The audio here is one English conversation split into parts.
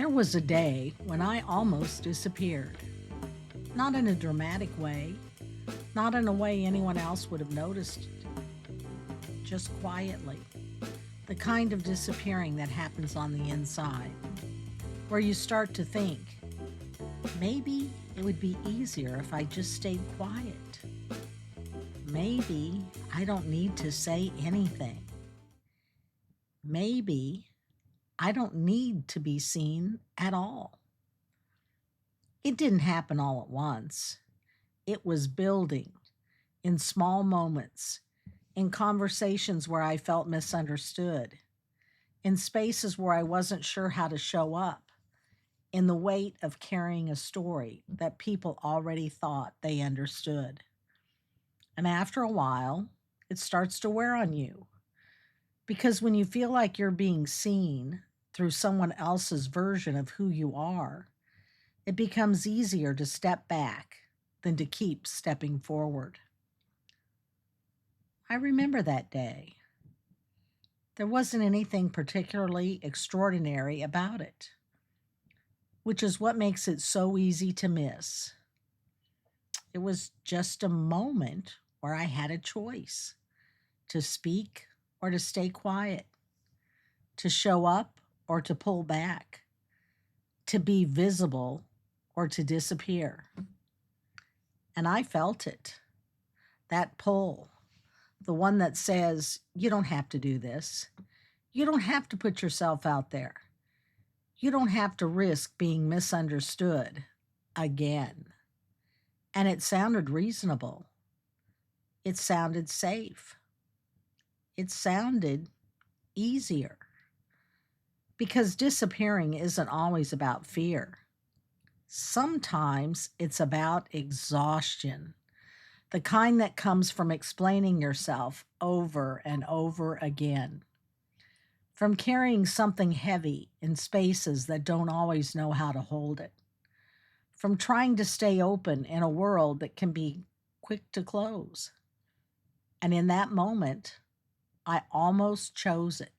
There was a day when I almost disappeared. Not in a dramatic way, not in a way anyone else would have noticed it, just quietly. The kind of disappearing that happens on the inside, where you start to think, maybe it would be easier if I just stayed quiet. Maybe I don't need to say anything. Maybe I don't need to be seen at all. It didn't happen all at once. It was building in small moments, in conversations where I felt misunderstood, in spaces where I wasn't sure how to show up, in the weight of carrying a story that people already thought they understood. And after a while, it starts to wear on you. Because when you feel like you're being seen through someone else's version of who you are, it becomes easier to step back than to keep stepping forward. I remember that day. There wasn't anything particularly extraordinary about it, which is what makes it so easy to miss. It was just a moment where I had a choice to speak or to stay quiet, to show up or to pull back, to be visible or to disappear. And I felt it, that pull, the one that says, you don't have to do this. You don't have to put yourself out there. You don't have to risk being misunderstood again. And it sounded reasonable. It sounded safe. It sounded easier. Because disappearing isn't always about fear. Sometimes it's about exhaustion, the kind that comes from explaining yourself over and over again, from carrying something heavy in spaces that don't always know how to hold it, from trying to stay open in a world that can be quick to close. And in that moment, I almost chose it.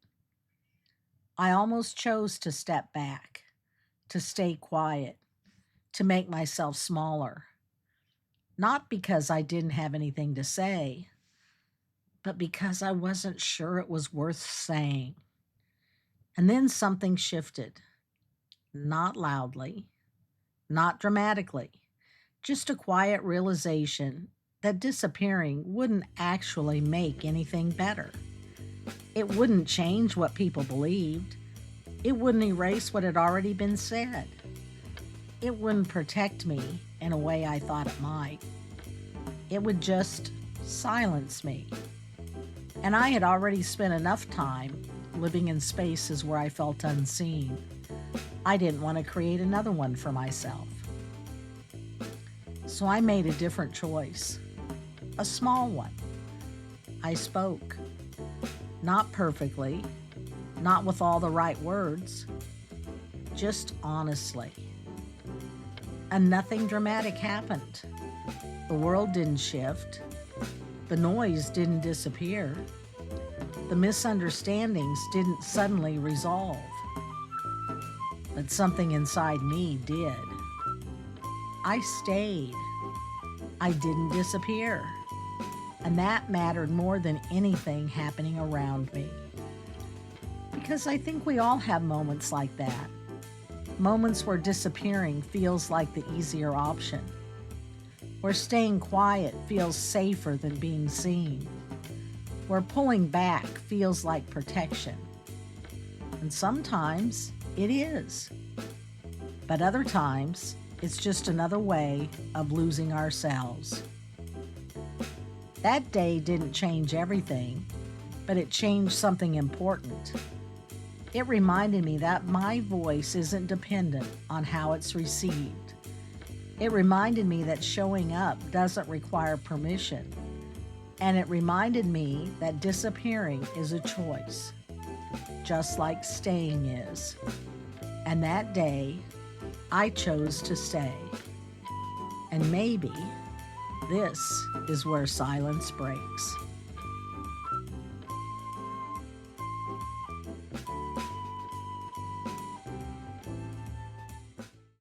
I almost chose to step back, to stay quiet, to make myself smaller. Not because I didn't have anything to say, but because I wasn't sure it was worth saying. And then something shifted. Not loudly, not dramatically, just a quiet realization that disappearing wouldn't actually make anything better. It wouldn't change what people believed. It wouldn't erase what had already been said. It wouldn't protect me in a way I thought it might. It would just silence me. And I had already spent enough time living in spaces where I felt unseen. I didn't want to create another one for myself. So I made a different choice, a small one. I spoke. Not perfectly, not with all the right words, just honestly. And nothing dramatic happened. The world didn't shift. The noise didn't disappear. The misunderstandings didn't suddenly resolve. But something inside me did. I stayed. I didn't disappear. And that mattered more than anything happening around me. Because I think we all have moments like that. Moments where disappearing feels like the easier option. Where staying quiet feels safer than being seen. Where pulling back feels like protection. And sometimes it is. But other times, it's just another way of losing ourselves. That day didn't change everything, but it changed something important. It reminded me that my voice isn't dependent on how it's received. It reminded me that showing up doesn't require permission. And it reminded me that disappearing is a choice, just like staying is. And that day, I chose to stay. And maybe this is where silence breaks.